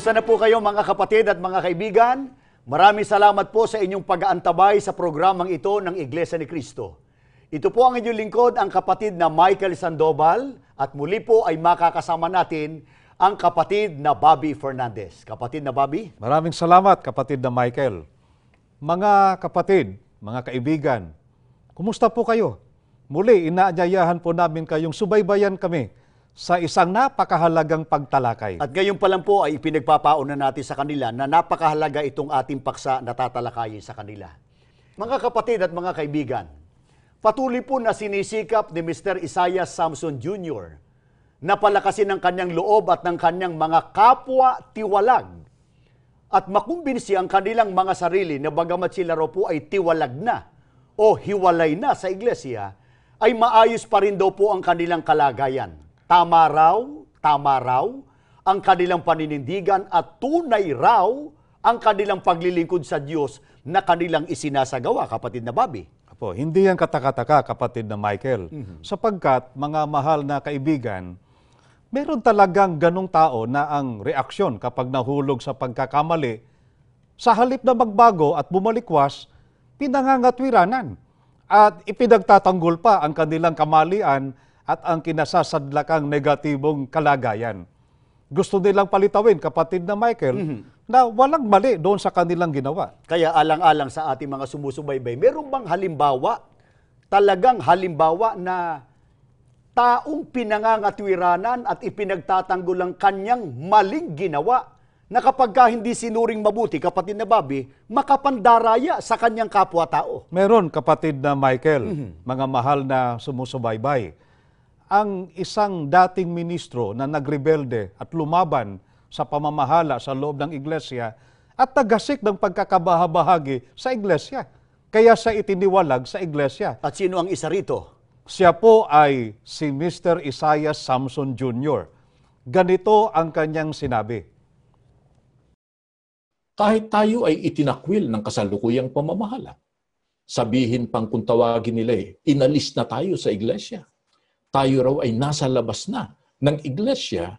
Kumusta na po kayo mga kapatid at mga kaibigan? Maraming salamat po sa inyong pag-aantabay sa programang ito ng Iglesia ni Cristo. Ito po ang inyong lingkod, ang kapatid na Michael Sandoval, at muli po ay makakasama natin ang kapatid na Bobby Fernandez. Kapatid na Bobby? Maraming salamat kapatid na Michael. Mga kapatid, mga kaibigan, kumusta po kayo? Muli, inaanyayahan po namin kayong subaybayan kami sa isang napakahalagang pagtalakay. At ngayon pa lang po ay ipinagpapauna natin sa kanila na napakahalaga itong ating paksa na tatalakayin sa kanila. Mga kapatid at mga kaibigan, patuloy po na sinisikap ni Mr. Isaiah Samson Jr. na palakasin ang kanyang loob at ng kanyang mga kapwa-tiwalag at makumbinsi ang kanilang mga sarili na bagamat sila raw po ay tiwalag na o hiwalay na sa iglesia, ay maayos pa rin daw po ang kanilang kalagayan. Tama raw ang kanilang paninindigan at tunay raw ang kanilang paglilingkod sa Diyos na kanilang isinasagawa, kapatid na Bobby. Apo, hindi yan katakataka, kapatid na Michael. Sapagkat, mga mahal na kaibigan, meron talagang ganong tao na ang reaksyon kapag nahulog sa pagkakamali, sa halip na magbago at bumalikwas, pinangangatwiranan at ipinagtatanggol pa ang kanilang kamalian at ang kinasasadlakang negatibong kalagayan. Gusto nilang palitawin, kapatid na Michael, na walang mali doon sa kanilang ginawa. Kaya alang-alang sa ating mga sumusubaybay, meron bang halimbawa, talagang halimbawa na taong pinangangatwiranan at ipinagtatanggol ang kanyang maling ginawa na kapag hindi sinuring mabuti, kapatid na Bobby, makapandaraya sa kanyang kapwa-tao? Meron, kapatid na Michael, mga mahal na sumusubaybay. Ang isang dating ministro na nagrebelde at lumaban sa pamamahala sa loob ng iglesia at tagasik ng pagkakabahabahagi sa iglesia. Kaya siya itiniwalag sa iglesia. At sino ang isa rito? Siya po ay si Mr. Isaiah Samson Jr. Ganito ang kanyang sinabi. Kahit tayo ay itinakwil ng kasalukuyang pamamahala, sabihin pang kung tawagin nila inalis na tayo sa iglesia. Tayo raw ay nasa labas na ng iglesia,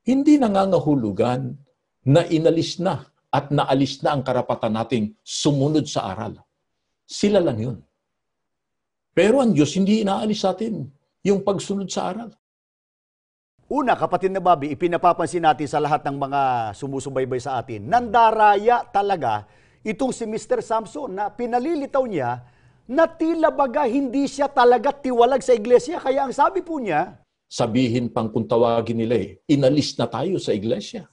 hindi nangangahulugan na inalis na at naalis na ang karapatan nating sumunod sa aral. Sila lang yun. Pero ang Diyos hindi inaalis sa atin yung pagsunod sa aral. Una, kapatid na Bobby, ipinapapansin natin sa lahat ng mga sumusubaybay sa atin, nandaraya talaga itong si Mr. Samson na pinalilitaw niya na tila baga hindi siya talaga tiwalag sa iglesia. Kaya ang sabi po niya, sabihin pang kung tawagin nila inalis na tayo sa iglesia.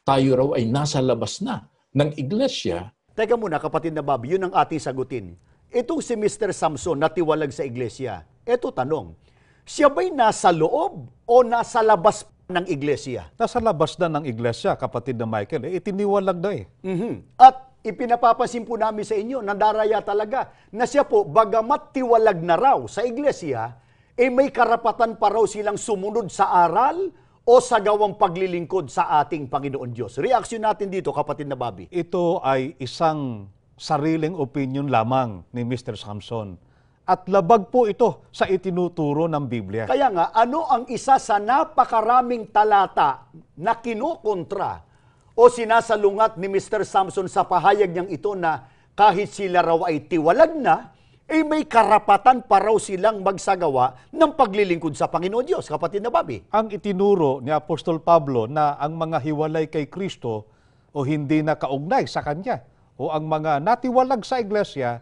Tayo raw ay nasa labas na ng iglesia. Teka muna, kapatid na Bobby, yun ang ating sagutin. Itong si Mr. Samson na tiwalag sa iglesia, eto tanong, siya ba'y nasa loob o nasa labas ng iglesia? Nasa labas na ng iglesia, kapatid na Michael. Itiniwalag na At ipinapapansin po namin sa inyo, nandaraya talaga na siya po, bagamat tiwalag na raw sa iglesia, may karapatan pa raw silang sumunod sa aral o sa gawang paglilingkod sa ating Panginoon Diyos. Reaksyon natin dito, kapatid na Bobby. Ito ay isang sariling opinion lamang ni Mr. Samson. At labag po ito sa itinuturo ng Biblia. Kaya nga, ano ang isa sa napakaraming talata na kinukontra o sinasalungat ni Mr. Samson sa pahayag niyang ito na kahit sila raw ay tiwalag na, may karapatan pa raw silang magsagawa ng paglilingkod sa Panginoon Diyos, kapatid na Bobby? Ang itinuro ni Apostol Pablo na ang mga hiwalay kay Kristo o hindi na kaugnay sa Kanya o ang mga natiwalag sa iglesia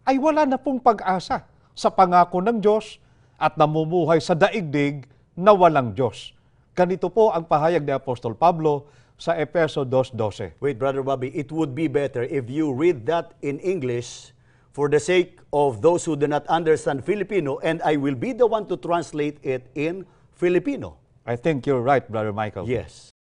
ay wala na pong pag-asa sa pangako ng Diyos at namumuhay sa daigdig na walang Diyos. Ganito po ang pahayag ni Apostol Pablo sa Efeso 2:12. Wait, Brother Bobby, it would be better if you read that in English for the sake of those who do not understand Filipino, and I will be the one to translate it in Filipino. I think you're right, Brother Michael. Yes.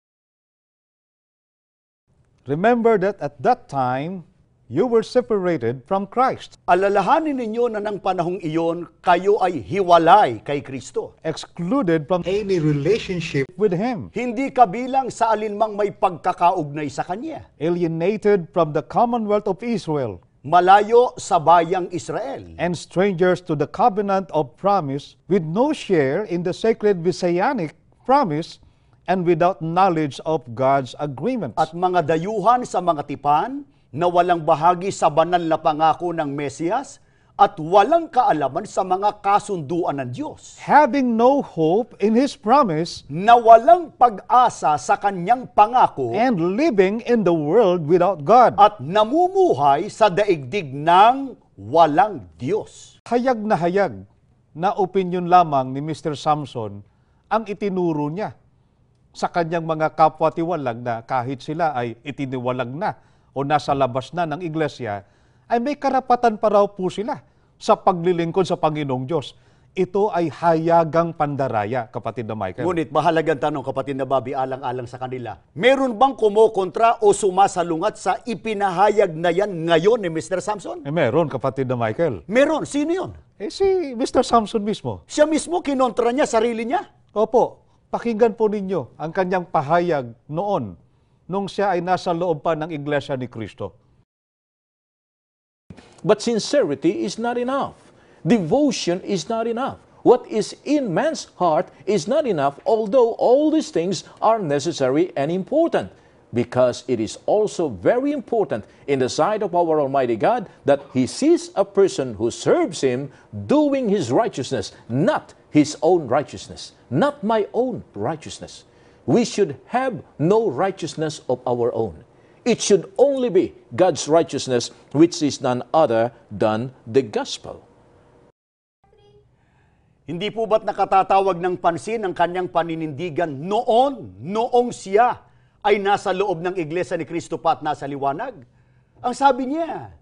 Remember that at that time, you were separated from Christ. Alalahanin ninyo na ng panahong iyon, kayo ay hiwalay kay Kristo. Excluded from any relationship with Him. Hindi kabilang sa alinmang may pagkakaugnay sa Kanya. Alienated from the commonwealth of Israel. Malayo sa bayang Israel. And strangers to the covenant of promise with no share in the sacred Messianic promise and without knowledge of God's agreements. At mga dayuhan sa mga tipan na walang bahagi sa banal na pangako ng Mesiyas at walang kaalaman sa mga kasunduan ng Diyos. Having no hope in His promise Na walang pag-asa sa kanyang pangako and living in the world without God. at namumuhay sa daigdig ng walang Diyos. Hayag na opinyon lamang ni Mr. Samson ang itinuro niya sa kanyang mga kapwa-tiwalag na kahit sila ay itiniwalag na o nasa labas na ng iglesia, ay may karapatan pa raw po sila sa paglilingkod sa Panginoong Diyos. Ito ay hayagang pandaraya, kapatid na Michael. Ngunit mahalagang tanong, kapatid na Bobby, alang-alang sa kanila, meron bang kumokontra o sumasalungat sa ipinahayag na yan ngayon ni Mr. Samson? Meron, kapatid na Michael. Meron. Sino yun? Si Mr. Samson mismo. Siya mismo kinontra niya sarili niya. Opo, pakinggan po ninyo ang kanyang pahayag noon nung siya ay nasa loob pa ng Iglesia ni Cristo. But sincerity is not enough. Devotion is not enough. What is in man's heart is not enough, although all these things are necessary and important. Because it is also very important in the sight of our Almighty God that He sees a person who serves Him doing His righteousness, not his own righteousness, not my own righteousness. We should have no righteousness of our own. It should only be God's righteousness, which is none other than the gospel. Hindi po ba't nakatatawag ng pansin ang kanyang paninindigan noong siya ay nasa loob ng Iglesia ni Cristo pa at nasa liwanag? Ang sabi niya.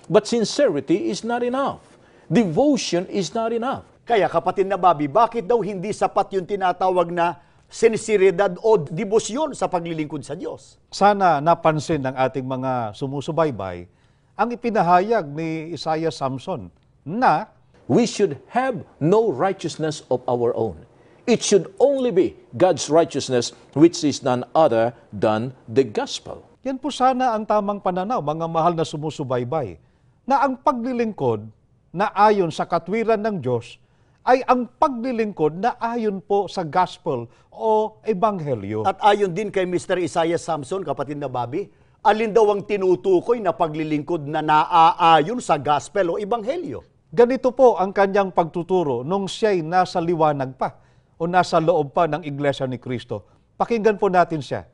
But sincerity is not enough. Devotion is not enough. Kaya kapatid na Bobby, bakit daw hindi sapat yung tinatawag na sinseridad o debosyon sa paglilingkod sa Diyos? Sana napansin ng ating mga sumusubaybay ang ipinahayag ni Isaiah Samson na We should have no righteousness of our own. It should only be God's righteousness, which is none other than the gospel. yan po sana ang tamang pananaw, mga mahal na sumusubaybay, na ang paglilingkod na ayon sa katwiran ng Diyos ay ang paglilingkod na ayon po sa gospel o ebanghelyo. At ayon din kay Mr. Isaiah Samson, kapatid na Bobby, alin daw ang tinutukoy na paglilingkod na naaayon sa gospel o ebanghelyo? Ganito po ang kanyang pagtuturo nung siya'y nasa liwanag pa o nasa loob pa ng Iglesia ni Cristo. Pakinggan po natin siya.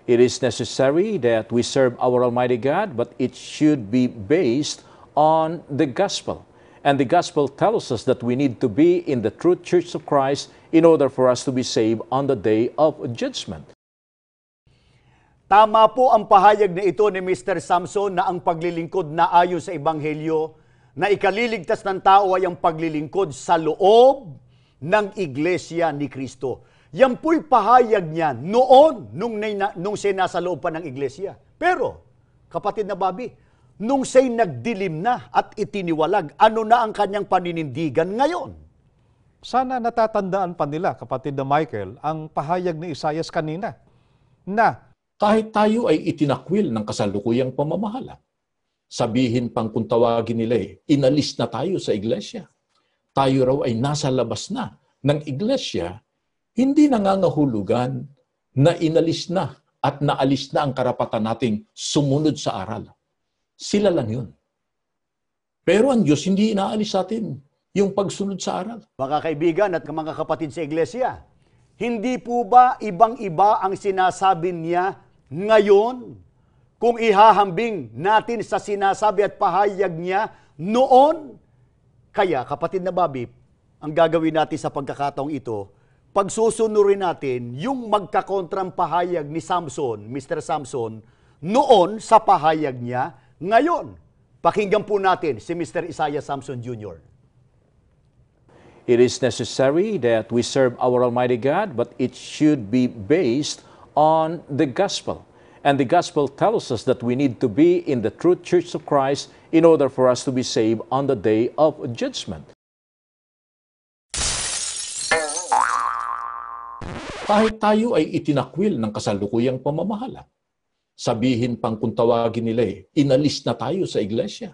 It is necessary that we serve our Almighty God, but it should be based on the gospel. And the gospel tells us that we need to be in the true church of Christ in order for us to be saved on the day of judgment. Tama po ang pahayag na ito ni Mr. Samson na ang paglilingkod na ayon sa ebanghelyo na ikaliligtas ng tao ay ang paglilingkod sa loob ng Iglesia ni Cristo. Yan po'y pahayag niya noon nung siya nasa loob pa ng Iglesia. Pero, kapatid na Bobby, nung siya'y nagdilim na at itiniwalag, ano na ang kanyang paninindigan ngayon? Sana natatandaan pa nila, kapatid na Michael, ang pahayag ni Isaiah kanina na Kahit tayo ay itinakwil ng kasalukuyang pamamahala, sabihin pang kung tawagin nila inalis na tayo sa iglesia. Tayo raw ay nasa labas na ng iglesia, hindi nangangahulugan na inalis na at naalis na ang karapatan nating sumunod sa aral. Sila lang yun. Pero ang Diyos hindi inaalis sa atin yung pagsunod sa aral. Mga kaibigan at mga kapatid sa iglesia, hindi po ba ibang-iba ang sinasabi niya ngayon kung ihahambing natin sa sinasabi at pahayag niya noon? Kaya, kapatid na Bobby, ang gagawin natin sa pagkakataong ito, pagsusunurin natin yung magkakontrang pahayag ni Samson, Mr. Samson, noon sa pahayag niya ngayon. Pakinggan po natin si Mr. Isaiah Samson Jr. It is necessary that we serve our Almighty God, but it should be based on the gospel. And the gospel tells us that we need to be in the true church of Christ in order for us to be saved on the day of judgment. Kahit tayo ay itinakwil ng kasalukuyang pamamahala, sabihin pang kung tawagin nila inalis na tayo sa iglesia.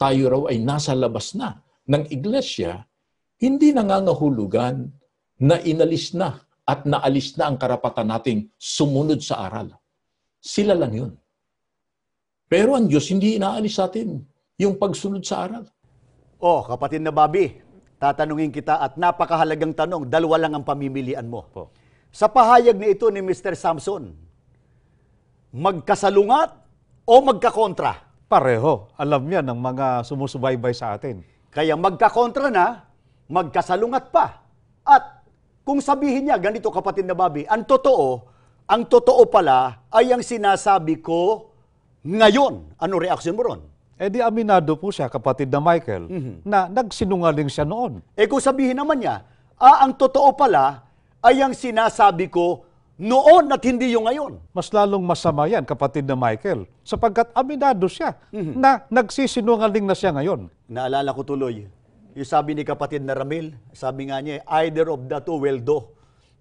Tayo raw ay nasa labas na ng iglesia, hindi nangangahulugan na inalis na at naalis na ang karapatan nating sumunod sa aral. Sila lang yun. Pero ang Diyos hindi inaalis sa atin yung pagsunod sa aral. Oh, kapatid na Bobby, tatanungin kita at napakahalagang tanong, dalawa lang ang pamimilian mo. Po. Sa pahayag na ito ni Mr. Samson, magkasalungat o magkakontra? Pareho. Alam yan ng mga sumusubaybay sa atin. Kaya magkakontra na, magkasalungat pa. At kung sabihin niya, ganito kapatid na Bobby, ang totoo pala ay ang sinasabi ko ngayon. Ano reaksyon mo ron? Eh di aminado po siya, kapatid na Michael, na nagsinungaling siya noon. Eh kung sabihin naman niya, ang totoo pala ay ang sinasabi ko noon at hindi yung ngayon. Mas lalong masama yan, kapatid na Michael, sapagkat aminado siya na nagsisinungaling na siya ngayon. Naalala ko tuloy, yung sabi ni kapatid na Ramil, sabi nga niya, either of the two will do.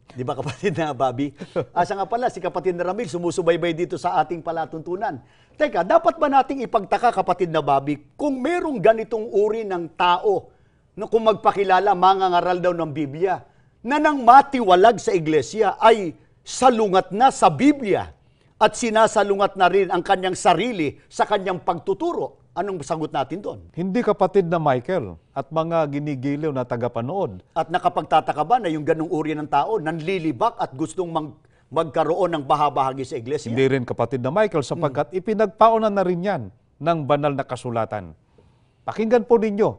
Di ba kapatid na Bobby? Asa nga pala, si kapatid na Ramil sumusubaybay dito sa ating palatuntunan. Teka, dapat ba nating ipagtaka kapatid na Bobby kung merong ganitong uri ng tao na kung magpakilala, mangangaral daw ng Biblia, na nang matiwalag sa iglesia ay salungat na sa Biblia at sinasalungat na rin ang kanyang sarili sa kanyang pagtuturo. Anong sagot natin doon? Hindi kapatid na Michael at mga ginigiliw na tagapanood. At nakapagtataka ba na yung ganung uri ng tao nanlilibak at gustong magkaroon ng bahabahagi sa iglesia? Hindi rin kapatid na Michael sapagkat ipinagpaunan na rin yan ng banal na kasulatan. Pakinggan po ninyo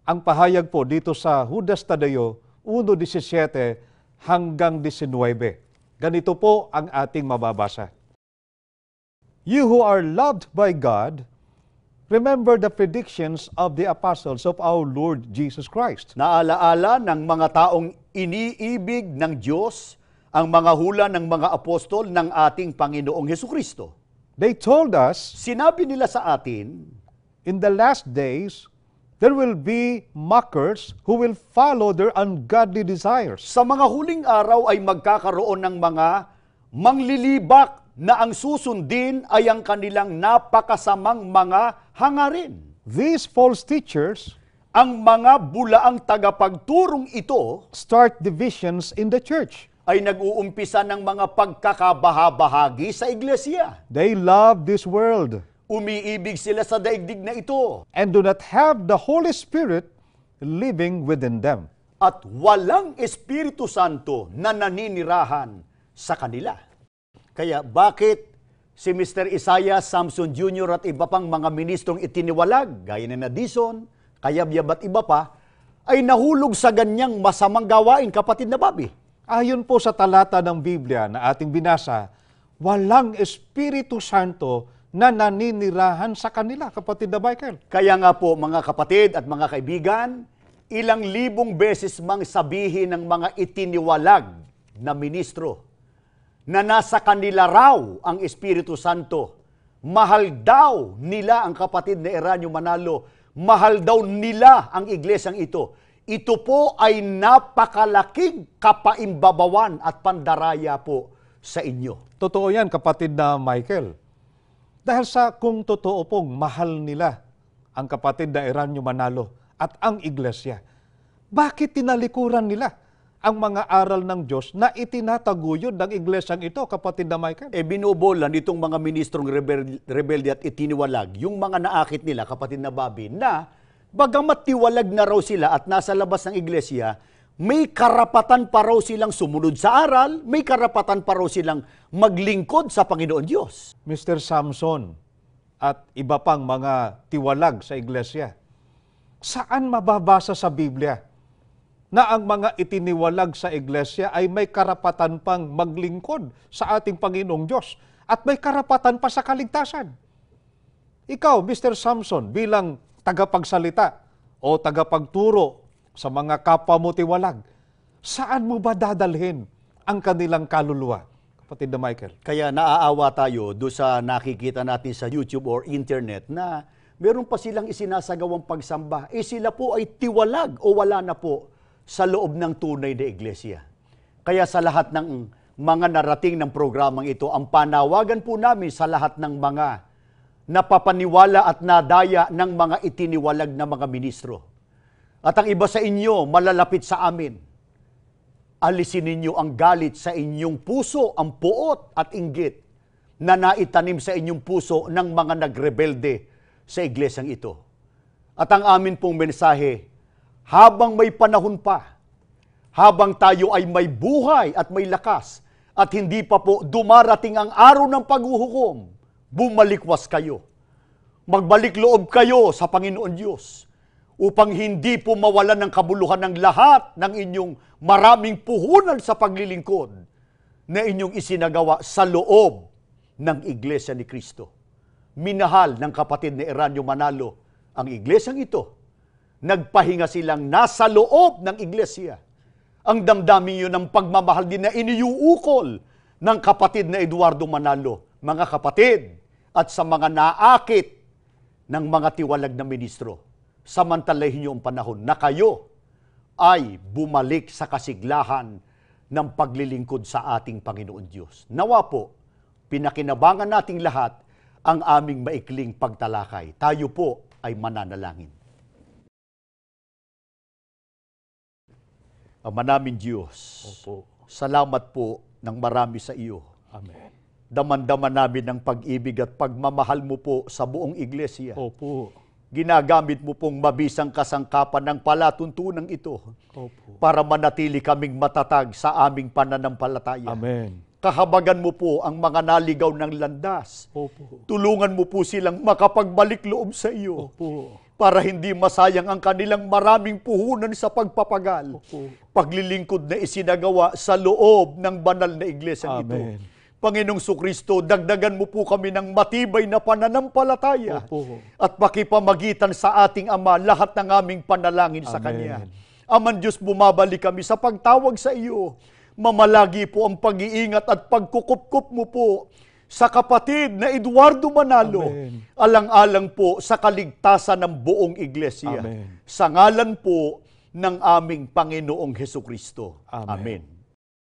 ang pahayag po dito sa Judas Tadeo 1:17 hanggang 19. Ganito po ang ating mababasa. You who are loved by God, remember the predictions of the apostles of our Lord Jesus Christ. Naalaala ng mga taong iniibig ng Diyos ang mga hula ng mga apostol ng ating Panginoong Hesukristo. They told us, Sinabi nila sa atin, in the last days, there will be mockers who will follow their ungodly desires. sa mga huling araw ay magkakaroon ng mga manglilibak na ang susundin ay ang kanilang napakasamang mga hangarin. These false teachers Ang mga bulaang tagapagturong ito start divisions in the church. ay nag-uumpisa ng mga pagkakabahabahagi sa iglesia. They love this world Umiibig sila sa daigdig na ito and do not have the Holy Spirit living within them. at walang Espiritu Santo na naninirahan sa kanila. Kaya bakit si Mr. Isaiah Samson Jr. at iba pang mga ministrong itiniwalag, gaya ni Nadison, Kayabyab at iba pa, ay nahulog sa ganyang masamang gawain, kapatid na Bobby? Ayon po sa talata ng Biblia na ating binasa, walang Espiritu Santo na naninirahan sa kanila, kapatid na Michael. Kaya nga po mga kapatid at mga kaibigan, ilang libong beses mang sabihin ng mga itiniwalag na ministro na nasa kanila raw ang Espiritu Santo. Mahal daw nila ang kapatid na Eranio Manalo. Mahal daw nila ang iglesyang ito. Ito po ay napakalaking kapaimbabawan at pandaraya po sa inyo. Totoo yan, kapatid na Michael. Dahil sa kung totoo pong mahal nila ang kapatid na Eranio Manalo at ang iglesia, bakit tinalikuran nila ang mga aral ng Diyos na itinataguyod ng iglesyang ito, kapatid na Michael? Binobolan itong mga ministrong rebelde at itiniwalag, yung mga naakit nila, kapatid na Bobby, na bagamat tiwalag na raw sila at nasa labas ng iglesia, may karapatan pa raw silang sumunod sa aral, may karapatan pa raw silang maglingkod sa Panginoon Diyos. Mr. Samson at iba pang mga tiwalag sa iglesia, saan mababasa sa Biblia na ang mga itiniwalag sa iglesia ay may karapatan pang maglingkod sa ating Panginoong Diyos at may karapatan pa sa kaligtasan? Ikaw, Mr. Samson, bilang tagapagsalita o tagapagturo sa mga kapwa mo tiwalag, saan mo ba dadalhin ang kanilang kaluluwa, kapatid na Michael? Kaya naaawa tayo doon sa nakikita natin sa YouTube or internet na meron pa silang isinasagawang pagsamba. Sila po ay tiwalag o wala na po sa loob ng tunay na iglesia. Kaya sa lahat ng mga narating ng programang ito, ang panawagan po namin sa lahat ng mga napapaniwala at nadaya ng mga itiniwalag na mga ministro. At ang iba sa inyo malalapit sa amin. Alisin ninyo ang galit sa inyong puso, ang puot at inggit na naitanim sa inyong puso ng mga nagrebelde sa iglesyang ito. At ang amin pong mensahe, habang may panahon pa, habang tayo ay may buhay at may lakas, at hindi pa po dumarating ang araw ng paghuhukom, bumalikwas kayo. Magbalik loob kayo sa Panginoon Diyos upang hindi po mawalan ng kabuluhan ng lahat ng inyong maraming puhunan sa paglilingkod na inyong isinagawa sa loob ng Iglesia ni Kristo. Minahal ng kapatid ni Eranio Manalo ang iglesyang ito. Nagpahinga silang nasa loob ng iglesia. Ang damdamin yun ng pagmamahal din na iniuukol ng kapatid na Eduardo Manalo. Mga kapatid, at sa mga naakit ng mga tiwalag na ministro, samantalahin niyo ang panahon na kayo ay bumalik sa kasiglahan ng paglilingkod sa ating Panginoon Diyos. Nawa po, pinakinabangan nating lahat ang aming maikling pagtalakay. Tayo po ay mananalangin. Ama namin Diyos, Opo. salamat po ng marami sa iyo. Amen. Daman-daman namin ang pag-ibig at pagmamahal mo po sa buong iglesia. Opo. Ginagamit mo pong mabisang kasangkapan ng palatuntunang ito Opo. para manatili kaming matatag sa aming pananampalataya. Amen. Kahabagan mo po ang mga naligaw ng landas. Opo. Tulungan mo po silang makapagbalik loob sa iyo Opo. para hindi masayang ang kanilang maraming puhunan sa pagpapagal. Opo. Paglilingkod na isinagawa sa loob ng banal na iglesia ito. Amen. Panginoong Sukristo, dagdagan mo po kami ng matibay na pananampalataya Opo. at pakipamagitan sa ating Ama lahat ng aming panalangin sa Amen. Kanya. Aman Diyos, bumabalik kami sa pagtawag sa iyo. Mamalagi po ang pag-iingat at pagkukupkup mo po sa kapatid na Eduardo Manalo. Amen. Alang-alang po sa kaligtasan ng buong iglesia. Amen. Sa ngalan po ng aming Panginoong Hesukristo. Amen. Amen.